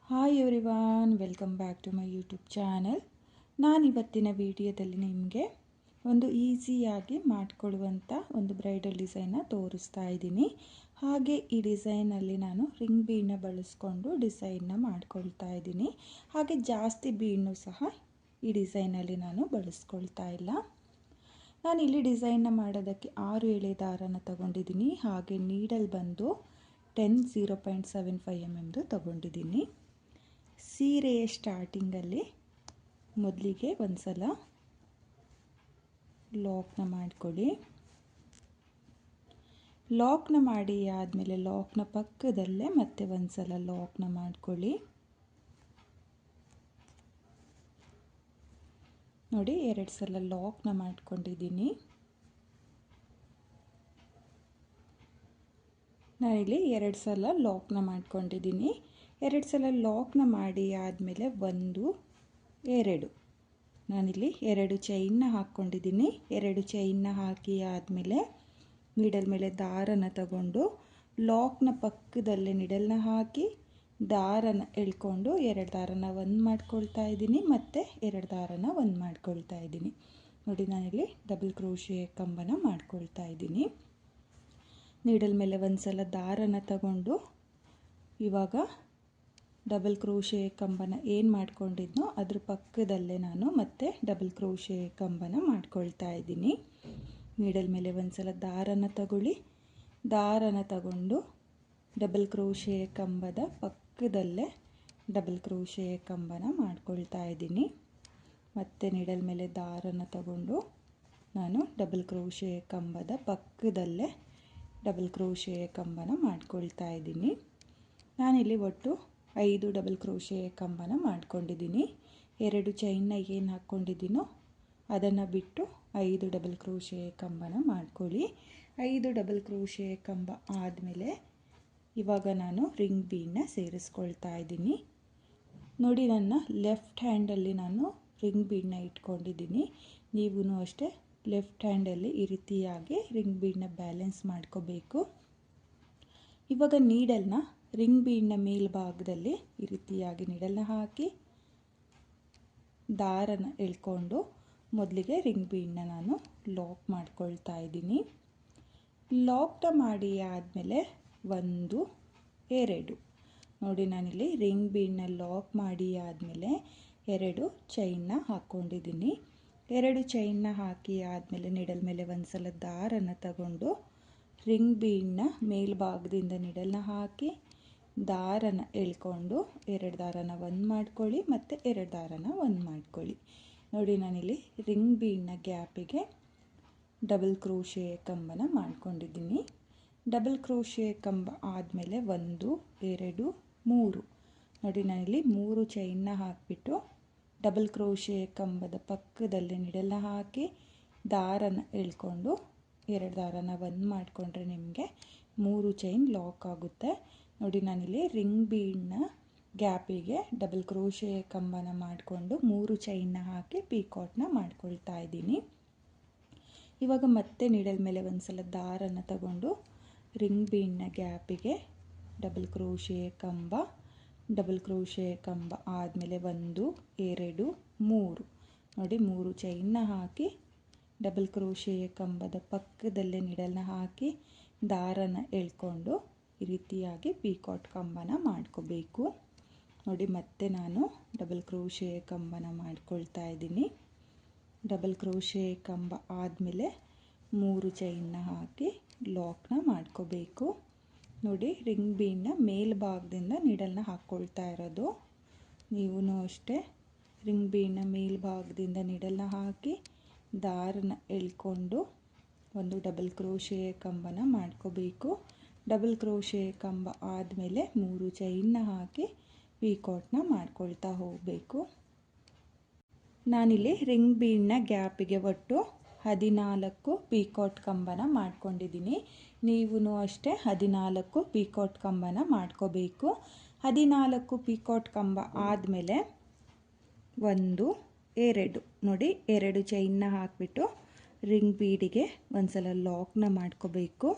Hi everyone, welcome back to my YouTube channel. ನಾನಿವತ್ತಿನ ವಿಡಿಯೋದಲ್ಲಿ ನಿಮಗೆ ಒಂದು ಈಸಿಯಾಗಿ ಮಾಡಿಕೊಳ್ಳುವಂಥ ಒಂದು ಬ್ರೈಡಲ್ ಡಿಸೈನ್ನ ತೋರಿಸ್ತಾ ಇದ್ದೀನಿ. ಹಾಗೆ ಈ ಡಿಸೈನಲ್ಲಿ ನಾನು ರಿಂಗ್ ಬೀಡನ್ನ ಬಳಸ್ಕೊಂಡು ಡಿಸೈನ್ನ ಮಾಡ್ಕೊಳ್ತಾ ಇದ್ದೀನಿ. ಹಾಗೆ ಜಾಸ್ತಿ ಬೀಡನ್ನು ಸಹ ಈ ಡಿಸೈನಲ್ಲಿ ನಾನು ಬಳಸ್ಕೊಳ್ತಾ ಇಲ್ಲ. ನಾನಿಲ್ಲಿ ಡಿಸೈನ್ನ ಮಾಡೋದಕ್ಕೆ 6 ಎಳೆ ದಾರನ ತಗೊಂಡಿದ್ದೀನಿ. ಹಾಗೆ ನೀಡಲ್ ಬಂದು 0.75 mm ತಗೊಂಡಿದ್ದೀನಿ. ಸೀರೆಯ ಸ್ಟಾರ್ಟಿಂಗಲ್ಲಿ ಮೊದಲಿಗೆ ಒಂದು ಸಲ ಲಾಕ್ನ ಮಾಡ್ಕೊಳ್ಳಿ. ಲಾಕ್ನ ಮಾಡಿ ಆದಮೇಲೆ ಲಾಕ್ನ ಪಕ್ಕದಲ್ಲೇ ಮತ್ತೆ ಒಂದು ಸಲ ಲಾಕ್ನ ಮಾಡ್ಕೊಳ್ಳಿ. ನೋಡಿ, 2 ಸಲ ಲಾಕ್ನ ಮಾಡ್ಕೊಂಡಿದ್ದೀನಿ. ನಾನಿಲ್ಲಿ 2 ಸಲ ಲಾಕ್ನ ಮಾಡ್ಕೊಂಡಿದ್ದೀನಿ. 2 ಸಲ ಲಾಕ್ನ ಮಾಡಿ ಆದಮೇಲೆ 1 2 ನಾನಿಲ್ಲಿ 2 ಚೈನ್ನ ಹಾಕ್ಕೊಂಡಿದ್ದೀನಿ. 2 ಚೈನ್ನ ಹಾಕಿ ಆದಮೇಲೆ ನೀಡಲ್ ಮೇಲೆ ದಾರನ ತಗೊಂಡು ಲಾಕ್ನ ಪಕ್ಕದಲ್ಲೇ ನೀಡಲ್ನ ಹಾಕಿ ದಾರನ ಎಳ್ಕೊಂಡು 2 ದಾರನ ಒಂದು ಮಾಡ್ಕೊಳ್ತಾ ಇದ್ದೀನಿ, ಮತ್ತು 2 ದಾರನ ಒಂದು ಮಾಡ್ಕೊಳ್ತಾ ಇದ್ದೀನಿ. ನೋಡಿ, ನಾನಿಲ್ಲಿ ಡಬಲ್ ಕ್ರೋಶೆ ಕಂಬನ ಮಾಡ್ಕೊಳ್ತಾ ಇದ್ದೀನಿ. ನೀಡಲ್ ಮೇಲೆ ಒಂದು ಸಲ ದಾರನ ತಗೊಂಡು ಇವಾಗ ಡಬಲ್ ಕ್ರೋಶೆ ಕಂಬನ ಏನು ಮಾಡ್ಕೊಂಡಿದ್ನೋ ಅದ್ರ ಪಕ್ಕದಲ್ಲೇ ನಾನು ಮತ್ತೆ ಡಬಲ್ ಕ್ರೋಶೆ ಕಂಬನ ಮಾಡ್ಕೊಳ್ತಾ ಇದ್ದೀನಿ. ನೀಡಲ್ ಮೇಲೆ ಒಂದು ಸಲ ದಾರನ ತಗೊಳ್ಳಿ. ದಾರನ ತಗೊಂಡು ಡಬಲ್ ಕ್ರೋಶೆ ಕಂಬದ ಪಕ್ಕದಲ್ಲೇ ಡಬಲ್ ಕ್ರೋಶೆ ಕಂಬನ ಮಾಡ್ಕೊಳ್ತಾ ಇದ್ದೀನಿ. ಮತ್ತು ನೀಡಲ್ ಮೇಲೆ ದಾರನ ತಗೊಂಡು ನಾನು ಡಬಲ್ ಕ್ರೋಶೆ ಕಂಬದ ಪಕ್ಕದಲ್ಲೇ ಡಬಲ್ ಕ್ರೋಶೆ ಕಂಬನ ಮಾಡ್ಕೊಳ್ತಾ ಇದ್ದೀನಿ. ನಾನಿಲ್ಲಿ ಒಟ್ಟು 5 ಡಬಲ್ ಕ್ರೋಶೆ ಕಂಬನ ಮಾಡ್ಕೊಂಡಿದ್ದೀನಿ. 2 ಚೈನ್ನ ಏನು ಹಾಕ್ಕೊಂಡಿದ್ದೀನೋ ಅದನ್ನು ಬಿಟ್ಟು 5 ಡಬಲ್ ಕ್ರೋಶೆ ಕಂಬನ ಮಾಡ್ಕೊಳ್ಳಿ. 5 ಡಬಲ್ ಕ್ರೋಶೆ ಕಂಬ ಆದಮೇಲೆ ಇವಾಗ ನಾನು ರಿಂಗ್ ಬೀಡನ್ನ ಸೇರಿಸ್ಕೊಳ್ತಾ ಇದ್ದೀನಿ. ನೋಡಿ, ನನ್ನ ಲೆಫ್ಟ್ ಹ್ಯಾಂಡಲ್ಲಿ ನಾನು ರಿಂಗ್ ಬೀಡನ್ನ ಇಟ್ಕೊಂಡಿದ್ದೀನಿ. ನೀವೂ ಅಷ್ಟೇ ಲೆಫ್ಟ್ ಹ್ಯಾಂಡಲ್ಲಿ ಈ ರೀತಿಯಾಗಿ ರಿಂಗ್ ಬೀಡನ್ನ ಬ್ಯಾಲೆನ್ಸ್ ಮಾಡ್ಕೋಬೇಕು. ಇವಾಗ ನೀಡಲ್ನ ರಿಂಗ್ ಬೀಡನ್ನ ಮೇಲ್ಭಾಗದಲ್ಲಿ ಈ ರೀತಿಯಾಗಿ ನೀಡಲ್ನ ಹಾಕಿ ದಾರನ ಎಳ್ಕೊಂಡು ಮೊದಲಿಗೆ ರಿಂಗ್ ಬೀಡನ್ನ ನಾನು ಲಾಕ್ ಮಾಡ್ಕೊಳ್ತಾ ಇದ್ದೀನಿ. ಲಾಕ್ನ ಮಾಡಿ ಆದಮೇಲೆ 1 2 ನೋಡಿ, ನಾನಿಲ್ಲಿ ರಿಂಗ್ ಬೀಡನ್ನ ಲಾಕ್ ಮಾಡಿ ಆದಮೇಲೆ 2 ಚೈನ್ನ ಹಾಕ್ಕೊಂಡಿದ್ದೀನಿ. 2 ಚೈನ್ನ ಹಾಕಿ ಆದಮೇಲೆ ನೀಡಲ್ ಮೇಲೆ ಒಂದು ಸಲ ದಾರನ ತಗೊಂಡು ರಿಂಗ್ ಬೀಡನ್ನ ಮೇಲ್ಭಾಗದಿಂದ ನೀಡಲ್ನ ಹಾಕಿ ದಾರನ ಎಳ್ಕೊಂಡು 2 ದಾರನ ಒಂದು ಮಾಡ್ಕೊಳ್ಳಿ, ಮತ್ತು 2 ದಾರನ ಒಂದು ಮಾಡ್ಕೊಳ್ಳಿ. ನೋಡಿ, ನಾನಿಲ್ಲಿ ರಿಂಗ್ ಬೀಡನ್ನ ಗ್ಯಾಪಿಗೆ ಡಬಲ್ ಕ್ರೋಶೆ ಕಂಬನ ಮಾಡ್ಕೊಂಡಿದ್ದೀನಿ. ಡಬಲ್ ಕ್ರೋಶೆ ಕಂಬ ಆದಮೇಲೆ 1 2 3 ನೋಡಿ, ನಾನಿಲ್ಲಿ 3 ಚೈನ್ನ ಹಾಕಿಬಿಟ್ಟು ಡಬಲ್ ಕ್ರೋಶೆ ಕಂಬದ ಪಕ್ಕದಲ್ಲಿ ನೀಡಲ್ನ ಹಾಕಿ ದಾರನ ಎಳ್ಕೊಂಡು 2 ದಾರನ ಒಂದು ಮಾಡಿಕೊಂಡ್ರೆ ನಿಮಗೆ 3 ಚೈನ್ ಲಾಕ್ ಆಗುತ್ತೆ. ನೋಡಿ, ನಾನಿಲ್ಲಿ ರಿಂಗ್ ಬೀಡನ್ನ ಗ್ಯಾಪಿಗೆ ಡಬಲ್ ಕ್ರೋಶೆ ಕಂಬನ ಮಾಡಿಕೊಂಡು 3 ಚೈನ್ನ ಹಾಕಿ ಪೀಕಾಟ್ನ ಮಾಡ್ಕೊಳ್ತಾ ಇದ್ದೀನಿ. ಇವಾಗ ಮತ್ತೆ ನೀಡಲ್ ಮೇಲೆ ಒಂದು ಸಲ ದಾರನ ತಗೊಂಡು ರಿಂಗ್ ಬೀಡನ್ನ ಗ್ಯಾಪಿಗೆ ಡಬಲ್ ಕ್ರೋಶೆ ಕಂಬ ಆದಮೇಲೆ 1 2 3 ನೋಡಿ, 3 ಚೈನ್ನ ಹಾಕಿ ಡಬಲ್ ಕ್ರೋಶೆ ಕಂಬದ ಪಕ್ಕದಲ್ಲೇ ನೀಡಲ್ನ ಹಾಕಿ ದಾರನ ಎಳ್ಕೊಂಡು ಈ ರೀತಿಯಾಗಿ ಪೀಕಾಟ್ ಕಂಬನ ಮಾಡ್ಕೋಬೇಕು. ನೋಡಿ, ಮತ್ತೆ ನಾನು ಡಬಲ್ ಕ್ರೋಶೆ ಕಂಬನ ಮಾಡ್ಕೊಳ್ತಾ ಇದ್ದೀನಿ. ಡಬಲ್ ಕ್ರೋಶೆ ಕಂಬ ಆದಮೇಲೆ 3 ಚೈನ್ನ ಹಾಕಿ ಲಾಕ್ನ ಮಾಡ್ಕೋಬೇಕು. ನೋಡಿ, ರಿಂಗ್ ಬೀಡನ್ನ ಮೇಲ್ಭಾಗದಿಂದ ನೀಡಲ್ನ ಹಾಕ್ಕೊಳ್ತಾ ಇರೋದು. ನೀವೂ ಅಷ್ಟೇ ರಿಂಗ್ ಬೀಡನ್ನ ಮೇಲ್ಭಾಗದಿಂದ ನೀಡಲ್ನ ಹಾಕಿ ದಾರನ ಎಳ್ಕೊಂಡು ಒಂದು ಡಬಲ್ ಕ್ರೋಶೆ ಕಂಬನ ಮಾಡ್ಕೋಬೇಕು. ಡಬಲ್ ಕ್ರೋಶೆ ಕಂಬ ಆದಮೇಲೆ 3 ಚೈನ್ನ ಹಾಕಿ ಪೀಕಾಟ್ನ ಮಾಡ್ಕೊಳ್ತಾ ಹೋಗಬೇಕು. ನಾನಿಲ್ಲಿ ರಿಂಗ್ ಬೀಡನ್ನ ಗ್ಯಾಪಿಗೆ ಒಟ್ಟು 14 ಪೀಕಾಟ್ ಕಂಬನ ಮಾಡ್ಕೊಂಡಿದ್ದೀನಿ. ನೀವೂ ಅಷ್ಟೇ 14 ಪೀಕಾಟ್ ಕಂಬನ ಮಾಡ್ಕೋಬೇಕು. 14 ಪೀಕಾಟ್ ಕಂಬ ಆದಮೇಲೆ 1 2 ನೋಡಿ, 2 ಚೈನ್ನ ಹಾಕಿಬಿಟ್ಟು ರಿಂಗ್ ಬೀಡಿಗೆ ಒಂದು ಸಲ ಲಾಕ್ನ ಮಾಡ್ಕೋಬೇಕು.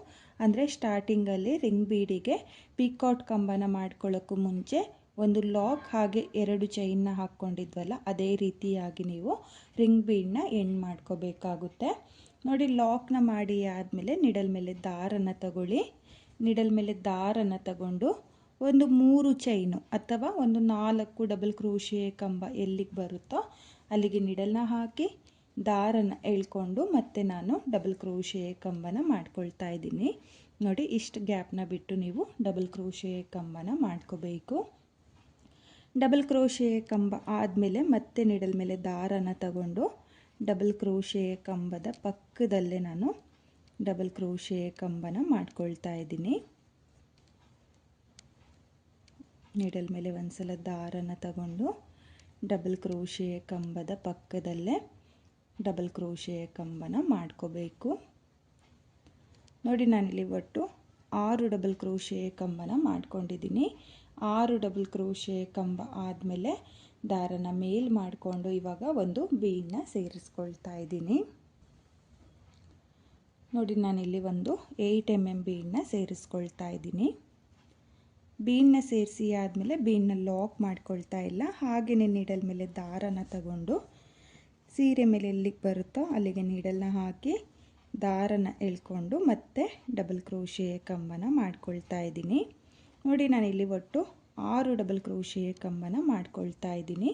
ಅಂದರೆ ಸ್ಟಾರ್ಟಿಂಗಲ್ಲಿ ರಿಂಗ್ ಬೀಡಿಗೆ ಪಿಕಾಟ್ ಕಂಬನ ಮಾಡ್ಕೊಳ್ಳೋಕ್ಕೂ ಮುಂಚೆ ಒಂದು ಲಾಕ್ ಹಾಗೆ 2 ಚೈನ್ನ ಹಾಕ್ಕೊಂಡಿದ್ವಲ್ಲ ಅದೇ ರೀತಿಯಾಗಿ ನೀವು ರಿಂಗ್ ಬೀಡನ್ನ ಎಂಡ್ ಮಾಡ್ಕೋಬೇಕಾಗುತ್ತೆ. ನೋಡಿ, ಲಾಕ್ನ ಮಾಡಿ ಆದಮೇಲೆ ನಿಡಲ್ ಮೇಲೆ ದಾರನ ತಗೊಳ್ಳಿ. ನಿಡಲ್ ಮೇಲೆ ದಾರನ ತಗೊಂಡು ಒಂದು 3 ಚೈನು ಅಥವಾ ಒಂದು 4 ಡಬಲ್ ಕ್ರೋಶೆ ಕಂಬ ಎಲ್ಲಿಗೆ ಬರುತ್ತೋ ಅಲ್ಲಿಗೆ ನಿಡಲ್ನ ಹಾಕಿ ದಾರನ ಎಳ್ಕೊಂಡು ಮತ್ತೆ ನಾನು ಡಬಲ್ ಕ್ರೋಶೆ ಕಂಬನ ಮಾಡ್ಕೊಳ್ತಾ ಇದ್ದೀನಿ. ನೋಡಿ, ಇಷ್ಟು ಗ್ಯಾಪ್ನ ಬಿಟ್ಟು ನೀವು ಡಬಲ್ ಕ್ರೋಶೆ ಕಂಬನ ಮಾಡ್ಕೋಬೇಕು. ಡಬಲ್ ಕ್ರೋಶೆ ಕಂಬ ಆದಮೇಲೆ ಮತ್ತೆ ನಿಡಲ್ ಮೇಲೆ ದಾರನ ತಗೊಂಡು ಡಬಲ್ ಕ್ರೋಶೆ ಕಂಬದ ಪಕ್ಕದಲ್ಲೇ ನಾನು ಡಬಲ್ ಕ್ರೋಶೆ ಕಂಬನ ಮಾಡ್ಕೊಳ್ತಾ ಇದ್ದೀನಿ. ನಿಡಲ್ ಮೇಲೆ ಒಂದ್ಸಲ ದಾರನ ತಗೊಂಡು ಡಬಲ್ ಕ್ರೋಶೆ ಕಂಬದ ಪಕ್ಕದಲ್ಲೇ ಡಬಲ್ ಕ್ರೋಶೆ ಕಂಬನ ಮಾಡ್ಕೋಬೇಕು. ನೋಡಿ, ನಾನಿಲ್ಲಿ ಒಟ್ಟು 6 ಡಬಲ್ ಕ್ರೋಶೆ ಕಂಬನ ಮಾಡ್ಕೊಂಡಿದ್ದೀನಿ. 6 ಡಬಲ್ ಕ್ರೋಶೆ ಕಂಬ ಆದಮೇಲೆ ದಾರನ ಮೇಲ್ ಮಾಡಿಕೊಂಡು ಇವಾಗ ಒಂದು ಬೀಡನ್ನ ಸೇರಿಸ್ಕೊಳ್ತಾ ಇದ್ದೀನಿ. ನೋಡಿ, ನಾನಿಲ್ಲಿ ಒಂದು 8 mm ಬೀಡನ್ನ ಸೇರಿಸ್ಕೊಳ್ತಾ ಇದ್ದೀನಿ. ಬೀಡನ್ನ ಸೇರಿಸಿ ಆದಮೇಲೆ ಬೀಡನ್ನ ಲಾಕ್ ಮಾಡ್ಕೊಳ್ತಾ ಇಲ್ಲ, ಹಾಗೆಯೇ ನೀಡಲ್ ಮೇಲೆ ದಾರನ ತಗೊಂಡು ಸೀರೆ ಮೇಲೆ ಎಲ್ಲಿಗೆ ಬರುತ್ತೋ ಅಲ್ಲಿಗೆ ನೀಡಲ್ನ ಹಾಕಿ ದಾರನ ಎಳ್ಕೊಂಡು ಮತ್ತೆ ಡಬಲ್ ಕ್ರೋಶೆ ಕಂಬನ ಮಾಡ್ಕೊಳ್ತಾ ಇದ್ದೀನಿ. ನೋಡಿ, ನಾನಿಲ್ಲಿ ಒಟ್ಟು 6 ಡಬಲ್ ಕ್ರೋಶೆ ಕಂಬನ ಮಾಡ್ಕೊಳ್ತಾ ಇದ್ದೀನಿ.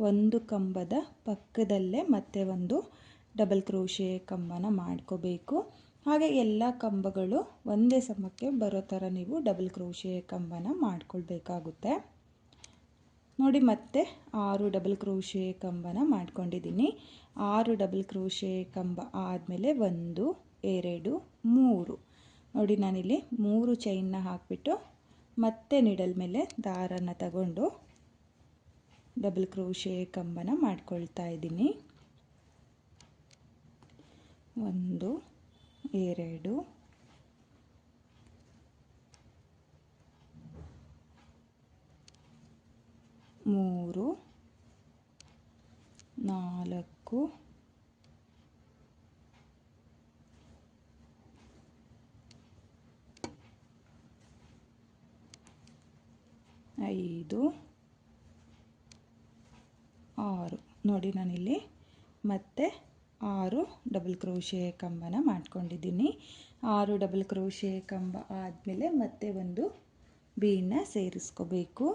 ಒಂದು ಕಂಬದ ಪಕ್ಕದಲ್ಲೇ ಮತ್ತೆ ಒಂದು ಡಬಲ್ ಕ್ರೋಶೆ ಕಂಬನ ಮಾಡ್ಕೋಬೇಕು. ಹಾಗೆ ಎಲ್ಲ ಕಂಬಗಳು ಒಂದೇ ಸಮಕ್ಕೆ ಬರೋ ಥರ ನೀವು ಡಬಲ್ ಕ್ರೋಶೆ ಕಂಬನ ಮಾಡ್ಕೊಳ್ಬೇಕಾಗುತ್ತೆ. ನೋಡಿ, ಮತ್ತೆ 6 ಡಬಲ್ ಕ್ರೋಶೆ ಕಂಬನ ಮಾಡ್ಕೊಂಡಿದ್ದೀನಿ. 6 ಡಬಲ್ ಕ್ರೋಶೆ ಕಂಬ ಆದಮೇಲೆ 1 2 3. ನೋಡಿ, ನಾನಿಲ್ಲಿ 3 ಚೈನ್ನ ಹಾಕಿಬಿಟ್ಟು ಮತ್ತೆ ನಿಡಲ್ ಮೇಲೆ ದಾರನ ತಗೊಂಡು ಡಬಲ್ ಕ್ರೋಶೆ ಕಂಬನ ಮಾಡ್ಕೊಳ್ತಾ ಇದ್ದೀನಿ. 1 2 3 4 5 6. ನೋಡಿ, ನಾನಿಲ್ಲಿ ಮತ್ತೆ 6 ಡಬಲ್ ಕ್ರೋಶೆ ಕಂಬನ ಮಾಡ್ಕೊಂಡಿದ್ದೀನಿ. 6 ಡಬಲ್ ಕ್ರೋಶೆ ಕಂಬ ಆದಮೇಲೆ ಮತ್ತೆ ಒಂದು ಬೀಡನ್ನ ಸೇರಿಸ್ಕೋಬೇಕು.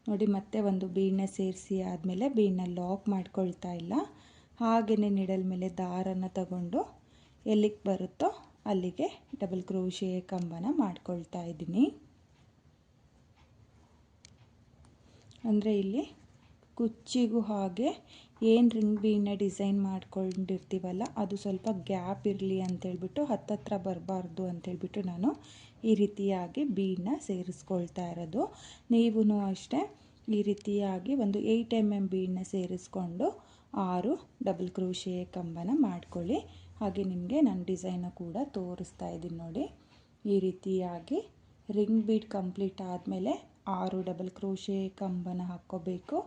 ನೋಡಿ, ಮತ್ತೆ ಒಂದು ಬೀಡನ್ನ ಸೇರಿಸಿ ಆದಮೇಲೆ ಬೀಡನ್ನ ಲಾಕ್ ಮಾಡ್ಕೊಳ್ತಾ ಇಲ್ಲ, ಹಾಗೆಯೇ ನಿಡಲ್ ಮೇಲೆ ದಾರನ ತಗೊಂಡು ಎಲ್ಲಿಗೆ ಬರುತ್ತೋ ಅಲ್ಲಿಗೆ ಡಬಲ್ ಕ್ರೋಶೆ ಕಂಬನ ಮಾಡ್ಕೊಳ್ತಾ ಇದ್ದೀನಿ. ಅಂದರೆ ಇಲ್ಲಿ ಕುಚ್ಚಿಗೂ ಹಾಗೆ ಏನು ರಿಂಗ್ ಬೀಡನ್ನ ಡಿಸೈನ್ ಮಾಡ್ಕೊಂಡಿರ್ತೀವಲ್ಲ ಅದು ಸ್ವಲ್ಪ ಗ್ಯಾಪ್ ಇರಲಿ ಅಂತೇಳ್ಬಿಟ್ಟು ಹತ್ತತ್ರ ಬರಬಾರ್ದು ಅಂತೇಳ್ಬಿಟ್ಟು ನಾನು ಈ ರೀತಿಯಾಗಿ ಬೀಡನ್ನ ಸೇರಿಸ್ಕೊಳ್ತಾ ಇರೋದು. ನೀವು ಅಷ್ಟೇ ಈ ರೀತಿಯಾಗಿ ಒಂದು 8 mm ಬೀಡನ್ನ ಸೇರಿಸ್ಕೊಂಡು 6 ಡಬಲ್ ಕ್ರೋಶೆ ಕಂಬನ ಮಾಡ್ಕೊಳ್ಳಿ. ಹಾಗೆ ನಿಮಗೆ ನಾನು ಡಿಸೈನ ಕೂಡ ತೋರಿಸ್ತಾ ಇದ್ದೀನಿ. ನೋಡಿ, ಈ ರೀತಿಯಾಗಿ ರಿಂಗ್ ಬೀಡ್ ಕಂಪ್ಲೀಟ್ ಆದಮೇಲೆ 6 ಡಬಲ್ ಕ್ರೋಶೆ ಕಂಬನ ಹಾಕ್ಕೋಬೇಕು.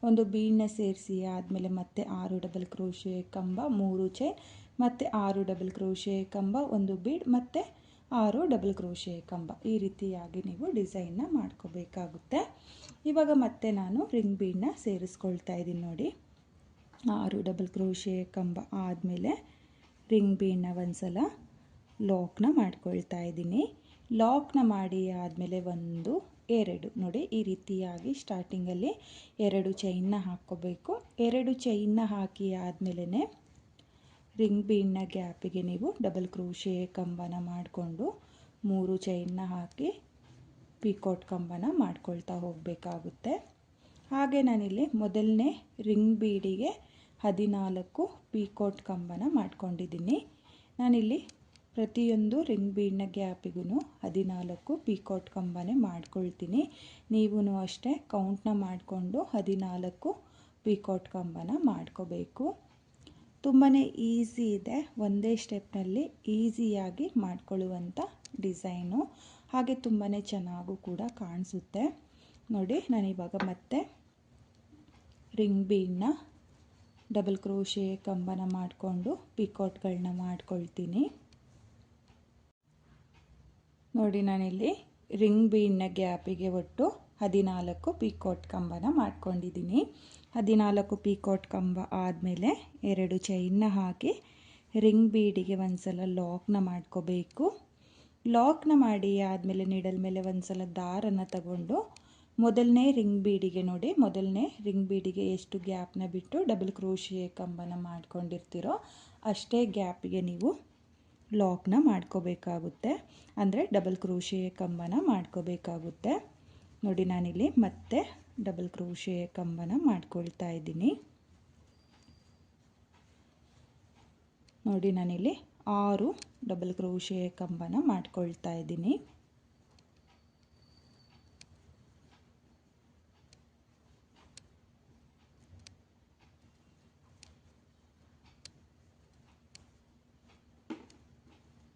ಒಂದು ಬೀಡನ್ನ ಸೇರಿಸಿ ಆದಮೇಲೆ ಮತ್ತೆ 6 ಡಬಲ್ ಕ್ರೋಶೆ ಕಂಬ, 3 ಚೈನ್, ಮತ್ತು 6 ಡಬಲ್ ಕ್ರೋಶೆ ಕಂಬ, ಒಂದು ಬೀಡ್, ಮತ್ತು 6 ಡಬಲ್ ಕ್ರೋಶೆ ಕಂಬ. ಈ ರೀತಿಯಾಗಿ ನೀವು ಡಿಸೈನ್ನ ಮಾಡ್ಕೋಬೇಕಾಗುತ್ತೆ. ಇವಾಗ ಮತ್ತೆ ನಾನು ರಿಂಗ್ ಬೀಡನ್ನ ಸೇರಿಸ್ಕೊಳ್ತಾ ಇದ್ದೀನಿ. ನೋಡಿ, 6 ಡಬಲ್ ಕ್ರೋಶೆ ಕಂಬ ಆದಮೇಲೆ ರಿಂಗ್ ಬೀಡನ್ನ ಒಂದ್ಸಲ ಲಾಕ್ನ ಮಾಡ್ಕೊಳ್ತಾ ಇದ್ದೀನಿ. ಲಾಕ್ನ ಮಾಡಿ ಆದಮೇಲೆ 1 2. ನೋಡಿ, ಈ ರೀತಿಯಾಗಿ ಸ್ಟಾರ್ಟಿಂಗಲ್ಲಿ 2 ಚೈನ್ನ ಹಾಕ್ಕೋಬೇಕು. 2 ಚೈನ್ನ ಹಾಕಿ ಆದಮೇಲೆ ರಿಂಗ್ ಬೀಡನ್ನ ಗ್ಯಾಪಿಗೆ ನೀವು ಡಬಲ್ ಕ್ರೋಶೆ ಕಂಬನ ಮಾಡಿಕೊಂಡು 3 ಚೈನ್ನ ಹಾಕಿ ಪಿಕೋಟ್ ಕಂಬನ ಮಾಡ್ಕೊಳ್ತಾ ಹೋಗಬೇಕಾಗುತ್ತೆ. ಹಾಗೆ ನಾನಿಲ್ಲಿ ಮೊದಲನೇ ರಿಂಗ್ ಬೀಡಿಗೆ 14 ಪಿಕೋಟ್ ಕಂಬನ ಮಾಡ್ಕೊಂಡಿದ್ದೀನಿ. ನಾನಿಲ್ಲಿ ಪ್ರತಿಯೊಂದು ರಿಂಗ್ ಬೀಡ್ನ ಗ್ಯಾಪಿಗೂ 14 ಪಿಕೋಟ್ ಕಂಬನೇ ಮಾಡ್ಕೊಳ್ತೀನಿ. ನೀವು ಅಷ್ಟೇ ಕೌಂಟ್ನ ಮಾಡಿಕೊಂಡು 14 ಪಿಕೋಟ್ ಕಂಬನ ಮಾಡ್ಕೋಬೇಕು. ತುಂಬಾ ಈಸಿ ಇದೆ, ಒಂದೇ ಸ್ಟೆಪ್ನಲ್ಲಿ ಈಸಿಯಾಗಿ ಮಾಡ್ಕೊಳ್ಳುವಂಥ ಡಿಸೈನು, ಹಾಗೆ ತುಂಬಾ ಚೆನ್ನಾಗೂ ಕೂಡ ಕಾಣಿಸುತ್ತೆ. ನೋಡಿ, ನಾನಿವಾಗ ಮತ್ತೆ ರಿಂಗ್ ಬೀಡ್ನ ಡಬಲ್ ಕ್ರೋಶೆ ಕಂಬನ ಮಾಡಿಕೊಂಡು ಪಿಕೋಟ್ಗಳನ್ನ ಮಾಡ್ಕೊಳ್ತೀನಿ. ನೋಡಿ, ನಾನಿಲ್ಲಿ ರಿಂಗ್ ಬೀಡ್ನ ಗ್ಯಾಪಿಗೆ ಒಟ್ಟು 14 ಪೀಕಾಟ್ ಕಂಬನ ಮಾಡ್ಕೊಂಡಿದ್ದೀನಿ. 14 ಪೀಕಾಟ್ ಕಂಬ ಆದಮೇಲೆ 2 ಚೈನ್ನ ಹಾಕಿ ರಿಂಗ್ ಬೀಡಿಗೆ ಒಂದ್ಸಲ ಲಾಕ್ನ ಮಾಡ್ಕೋಬೇಕು. ಲಾಕ್ನ ಮಾಡಿ ಆದಮೇಲೆ ನೀಡಲ್ ಮೇಲೆ ಒಂದ್ಸಲ ದಾರನ ತಗೊಂಡು ಮೊದಲನೇ ರಿಂಗ್ ಬೀಡಿಗೆ ನೋಡಿ, ಮೊದಲನೇ ರಿಂಗ್ ಬೀಡಿಗೆ ಎಷ್ಟು ಗ್ಯಾಪ್ನ ಬಿಟ್ಟು ಡಬಲ್ ಕ್ರೋಶೆ ಕಂಬನ ಮಾಡ್ಕೊಂಡಿರ್ತೀರೋ ಅಷ್ಟೇ ಗ್ಯಾಪಿಗೆ ನೀವು ಲಾಕ್ನ ಮಾಡ್ಕೋಬೇಕಾಗುತ್ತೆ, ಅಂದರೆ ಡಬಲ್ ಕ್ರೋಶೆ ಕಂಬನ ಮಾಡ್ಕೋಬೇಕಾಗುತ್ತೆ. ನೋಡಿ ನಾನಿಲ್ಲಿ ಮತ್ತೆ ಡಬಲ್ ಕ್ರೋಶೆ ಕಂಬನ ಮಾಡ್ಕೊಳ್ತಾ ಇದ್ದೀನಿ. ನೋಡಿ ನಾನಿಲ್ಲಿ 6 ಡಬಲ್ ಕ್ರೋಶೆ ಕಂಬನ ಮಾಡ್ಕೊಳ್ತಾ ಇದ್ದೀನಿ.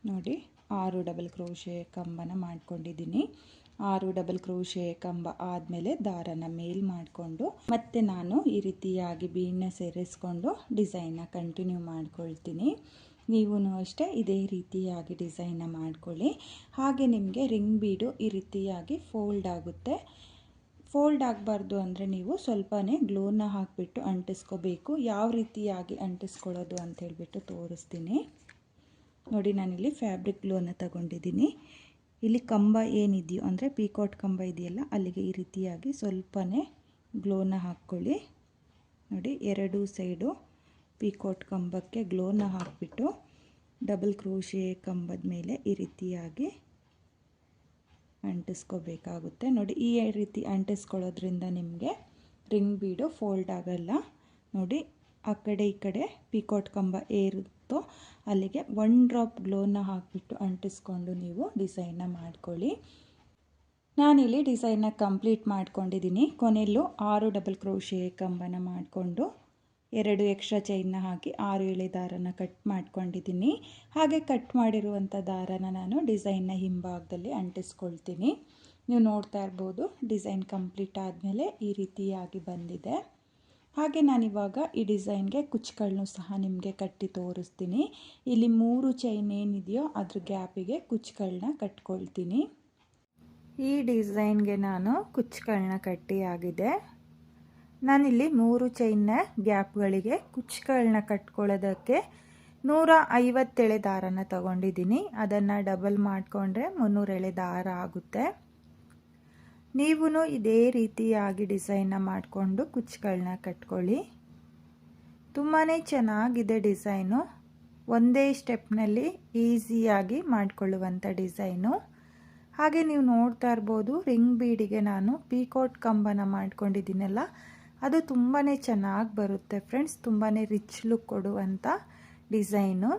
ನೋಡಿ 6 ಡಬಲ್ ಕ್ರೋಶೆ ಕಂಬನ ಮಾಡ್ಕೊಂಡಿದ್ದೀನಿ. 6 ಡಬಲ್ ಕ್ರೋಶೆ ಕಂಬ ಆದಮೇಲೆ ದಾರನ ಮೇಲ್ ಮಾಡಿಕೊಂಡು ಮತ್ತೆ ನಾನು ಈ ರೀತಿಯಾಗಿ ಬೀಡನ್ನ ಸೇರಿಸ್ಕೊಂಡು ಡಿಸೈನ್ನ ಕಂಟಿನ್ಯೂ ಮಾಡ್ಕೊಳ್ತೀನಿ. ನೀವು ಅಷ್ಟೇ ಇದೇ ರೀತಿಯಾಗಿ ಡಿಸೈನ್ನ ಮಾಡ್ಕೊಳ್ಳಿ. ಹಾಗೆ ನಿಮಗೆ ರಿಂಗ್ ಬೀಡು ಈ ರೀತಿಯಾಗಿ ಫೋಲ್ಡ್ ಆಗುತ್ತೆ. ಫೋಲ್ಡ್ ಆಗಬಾರ್ದು ಅಂದರೆ ನೀವು ಸ್ವಲ್ಪನೇ ಗ್ಲೋನ ಹಾಕಿಬಿಟ್ಟು ಅಂಟಿಸ್ಕೋಬೇಕು. ಯಾವ ರೀತಿಯಾಗಿ ಅಂಟಿಸ್ಕೊಳ್ಳೋದು ಅಂತ ಹೇಳಿಬಿಟ್ಟು ತೋರಿಸ್ತೀನಿ. ನೋಡಿ ನಾನಿಲ್ಲಿ ಫ್ಯಾಬ್ರಿಕ್ ಗ್ಲೋನ ತಗೊಂಡಿದ್ದೀನಿ. ಇಲ್ಲಿ ಕಂಬ ಏನಿದೆಯೋ ಅಂದರೆ ಪೀಕಾಟ್ ಕಂಬ ಇದೆಯಲ್ಲ ಅಲ್ಲಿಗೆ ಈ ರೀತಿಯಾಗಿ ಸ್ವಲ್ಪನೇ ಗ್ಲೋನ ಹಾಕ್ಕೊಳ್ಳಿ. ನೋಡಿ 2 ಸೈಡು ಪೀಕಾಟ್ ಕಂಬಕ್ಕೆ ಗ್ಲೋನ ಹಾಕಿಬಿಟ್ಟು ಡಬಲ್ ಕ್ರೋಶೆ ಕಂಬದ ಮೇಲೆ ಈ ರೀತಿಯಾಗಿ ಅಂಟಿಸ್ಕೋಬೇಕಾಗುತ್ತೆ. ನೋಡಿ ಈ ರೀತಿ ಅಂಟಿಸ್ಕೊಳ್ಳೋದ್ರಿಂದ ನಿಮಗೆ ರಿಂಗ್ ಬೀಡು ಫೋಲ್ಡ್ ಆಗಲ್ಲ. ನೋಡಿ ಆ ಕಡೆ ಈ ಕಡೆ ಪೀಕಾಟ್ ಕಂಬ ಏರುತ್ತೋ ಅಲ್ಲಿಗೆ 1 ಡ್ರಾಪ್ ಗ್ಲೋನ ಹಾಕಿಬಿಟ್ಟು ಅಂಟಿಸ್ಕೊಂಡು ನೀವು ಡಿಸೈನ್ನ ಮಾಡ್ಕೊಳ್ಳಿ. ನಾನಿಲ್ಲಿ ಡಿಸೈನ್ನ ಕಂಪ್ಲೀಟ್ ಮಾಡ್ಕೊಂಡಿದ್ದೀನಿ. ಕೊನೆಯಲ್ಲೂ 6 ಡಬಲ್ ಕ್ರೋಶೆ ಕಂಬನ ಮಾಡಿಕೊಂಡು 2 ಎಕ್ಸ್ಟ್ರಾ ಚೈನ್ನ ಹಾಕಿ 6 ಎಳೆ ದಾರನ ಕಟ್ ಮಾಡ್ಕೊಂಡಿದ್ದೀನಿ. ಹಾಗೆ ಕಟ್ ಮಾಡಿರುವಂಥ ದಾರನ ನಾನು ಡಿಸೈನ್ನ ಹಿಂಭಾಗದಲ್ಲಿ ಅಂಟಿಸ್ಕೊಳ್ತೀನಿ. ನೀವು ನೋಡ್ತಾ ಇರ್ಬೋದು ಡಿಸೈನ್ ಕಂಪ್ಲೀಟ್ ಆದಮೇಲೆ ಈ ರೀತಿಯಾಗಿ ಬಂದಿದೆ. ಹಾಗೆ ನಾನಿವಾಗ ಈ ಡಿಸೈನ್ಗೆ ಕುಚ್ಚುಗಳನ್ನೂ ಸಹ ನಿಮಗೆ ಕಟ್ಟಿ ತೋರಿಸ್ತೀನಿ. ಇಲ್ಲಿ 3 ಚೈನ್ ಏನಿದೆಯೋ ಅದ್ರ ಗ್ಯಾಪಿಗೆ ಕುಚ್ಚುಗಳನ್ನ ಕಟ್ಕೊಳ್ತೀನಿ. ಈ ಡಿಸೈನ್ಗೆ ನಾನು ಕುಚ್ಚುಗಳನ್ನ ಕಟ್ಟಿ ಆಗಿದೆ. ನಾನಿಲ್ಲಿ 3 ಚೈನ್ನ ಗ್ಯಾಪ್ಗಳಿಗೆ ಕುಚ್ಚುಗಳನ್ನ ಕಟ್ಕೊಳ್ಳೋದಕ್ಕೆ 150 ಎಳೆ ದಾರನ ತಗೊಂಡಿದ್ದೀನಿ. ಅದನ್ನು ಡಬಲ್ ಮಾಡಿಕೊಂಡ್ರೆ 300 ಎಳೆ ದಾರ ಆಗುತ್ತೆ. ನೀವು ಇದೇ ರೀತಿಯಾಗಿ ಡಿಸೈನ್ನ ಮಾಡಿಕೊಂಡು ಕುಚ್ಚುಗಳನ್ನ ಕಟ್ಕೊಳ್ಳಿ. ತುಂಬಾ ಚೆನ್ನಾಗಿದೆ ಡಿಸೈನು. ಒಂದೇ ಸ್ಟೆಪ್ನಲ್ಲಿ ಈಸಿಯಾಗಿ ಮಾಡಿಕೊಳ್ಳುವಂಥ ಡಿಸೈನು. ಹಾಗೆ ನೀವು ನೋಡ್ತಾ ಇರ್ಬೋದು ರಿಂಗ್ ಬೀಡಿಗೆ ನಾನು ಪೀಕಾಟ್ ಕಂಬನ ಮಾಡ್ಕೊಂಡಿದ್ದೀನಲ್ಲ ಅದು ತುಂಬಾ ಚೆನ್ನಾಗಿ ಬರುತ್ತೆ ಫ್ರೆಂಡ್ಸ್. ತುಂಬಾ ರಿಚ್ ಲುಕ್ ಕೊಡುವಂಥ ಡಿಸೈನು.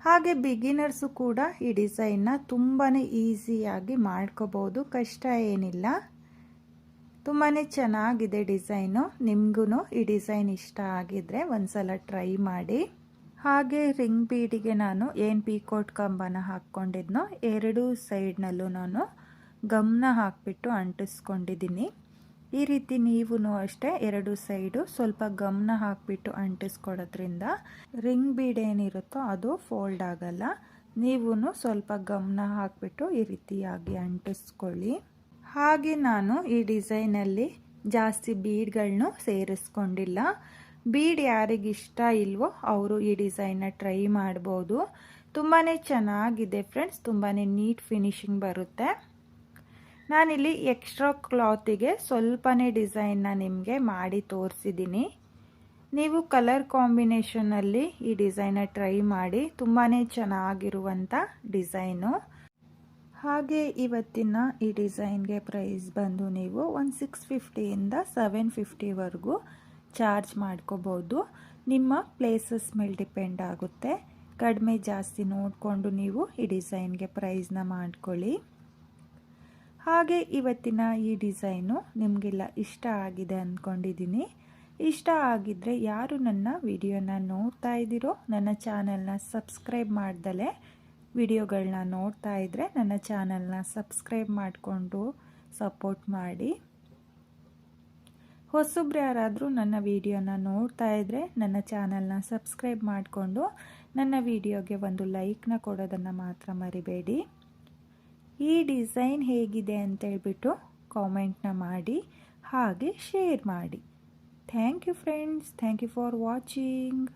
ಹಾಗೆ ಬಿಗಿನರ್ಸು ಕೂಡ ಈ ಡಿಸೈನ್ನ ತುಂಬಾ ಈಸಿಯಾಗಿ ಮಾಡ್ಕೋಬೋದು, ಕಷ್ಟ ಏನಿಲ್ಲ. ತುಂಬಾ ಚೆನ್ನಾಗಿದೆ ಡಿಸೈನು. ನಿಮಗೂ ಈ ಡಿಸೈನ್ ಇಷ್ಟ ಆಗಿದ್ರೆ ಒಂದ್ಸಲ ಟ್ರೈ ಮಾಡಿ. ಹಾಗೆ ರಿಂಗ್ ಬೀಡಿಗೆ ನಾನು ಏನು ಪೀಕಾಟ್ ಕಂಬನ ಹಾಕ್ಕೊಂಡಿದ್ನೋ 2 ಸೈಡ್ನಲ್ಲೂ ನಾನು ಗಮ್ನ ಹಾಕಿಬಿಟ್ಟು ಅಂಟಿಸ್ಕೊಂಡಿದ್ದೀನಿ. ಈ ರೀತಿ ನೀವು ಅಷ್ಟೇ 2 ಸೈಡು ಸ್ವಲ್ಪ ಗಮ್ನ ಹಾಕಿಬಿಟ್ಟು ಅಂಟಿಸ್ಕೊಡೋದ್ರಿಂದ ರಿಂಗ್ ಬೀಡ್ ಏನಿರುತ್ತೋ ಅದು ಫೋಲ್ಡ್ ಆಗಲ್ಲ. ನೀವು ಸ್ವಲ್ಪ ಗಮ್ನ ಹಾಕಿಬಿಟ್ಟು ಈ ರೀತಿಯಾಗಿ ಅಂಟಿಸ್ಕೊಳ್ಳಿ. ಹಾಗೆ ನಾನು ಈ ಡಿಸೈನಲ್ಲಿ ಜಾಸ್ತಿ ಬೀಡ್ಗಳನ್ನೂ ಸೇರಿಸ್ಕೊಂಡಿಲ್ಲ. ಬೀಡ್ ಯಾರಿಗಿಷ್ಟ ಇಲ್ವೋ ಅವರು ಈ ಡಿಸೈನ್ನ ಟ್ರೈ ಮಾಡ್ಬೋದು. ತುಂಬಾ ಚೆನ್ನಾಗಿದೆ ಫ್ರೆಂಡ್ಸ್. ತುಂಬಾ ನೀಟ್ ಫಿನಿಶಿಂಗ್ ಬರುತ್ತೆ. ನಾನಿಲ್ಲಿ ಎಕ್ಸ್ಟ್ರಾ ಕ್ಲಾತಿಗೆ ಸ್ವಲ್ಪನೇ ಡಿಸೈನ್ನ ನಿಮಗೆ ಮಾಡಿ ತೋರಿಸಿದ್ದೀನಿ. ನೀವು ಕಲರ್ ಕಾಂಬಿನೇಷನಲ್ಲಿ ಈ ಡಿಸೈನ್ನ ಟ್ರೈ ಮಾಡಿ. ತುಂಬಾ ಚೆನ್ನಾಗಿರುವಂಥ ಡಿಸೈನು. ಹಾಗೆ ಇವತ್ತಿನ ಈ ಡಿಸೈನ್ಗೆ ಪ್ರೈಸ್ ಬಂದು ನೀವು ಒಂದು 650ಇಂದ 750ವರೆಗೂ ಚಾರ್ಜ್ ಮಾಡ್ಕೋಬೋದು. ನಿಮ್ಮ ಪ್ಲೇಸಸ್ ಮೇಲೆ ಡಿಪೆಂಡ್ ಆಗುತ್ತೆ. ಕಡಿಮೆ ಜಾಸ್ತಿ ನೋಡಿಕೊಂಡು ನೀವು ಈ ಡಿಸೈನ್ಗೆ ಪ್ರೈಸ್ನ ಮಾಡ್ಕೊಳ್ಳಿ. ಹಾಗೆ ಇವತ್ತಿನ ಈ ಡಿಸೈನು ನಿಮಗೆಲ್ಲ ಇಷ್ಟ ಆಗಿದೆ ಅಂದ್ಕೊಂಡಿದ್ದೀನಿ. ಇಷ್ಟ ಆಗಿದ್ದರೆ ಯಾರು ನನ್ನ ವಿಡಿಯೋನ ನೋಡ್ತಾ ಇದ್ದೀರೋ ನನ್ನ ಚಾನಲ್ನ ಸಬ್ಸ್ಕ್ರೈಬ್ ಮಾಡ್ದಲೇ ವಿಡಿಯೋಗಳನ್ನ ನೋಡ್ತಾ ಇದ್ದರೆ ನನ್ನ ಚಾನಲ್ನ ಸಬ್ಸ್ಕ್ರೈಬ್ ಮಾಡಿಕೊಂಡು ಸಪೋರ್ಟ್ ಮಾಡಿ. ಹೊಸಬ್ರು ಯಾರಾದರೂ ನನ್ನ ವಿಡಿಯೋನ ನೋಡ್ತಾ ಇದ್ದರೆ ನನ್ನ ಚಾನಲ್ನ ಸಬ್ಸ್ಕ್ರೈಬ್ ಮಾಡಿಕೊಂಡು ನನ್ನ ವಿಡಿಯೋಗೆ ಒಂದು ಲೈಕ್ನ ಕೊಡೋದನ್ನು ಮಾತ್ರ ಮರಿಬೇಡಿ. ಈ ಡಿಸೈನ್ ಹೇಗಿದೆ ಅಂತ ಹೇಳ್ಬಿಟ್ಟು ಕಾಮೆಂಟ್ನ ಮಾಡಿ, ಹಾಗೆ ಶೇರ್ ಮಾಡಿ. Thank you friends, thank you for watching.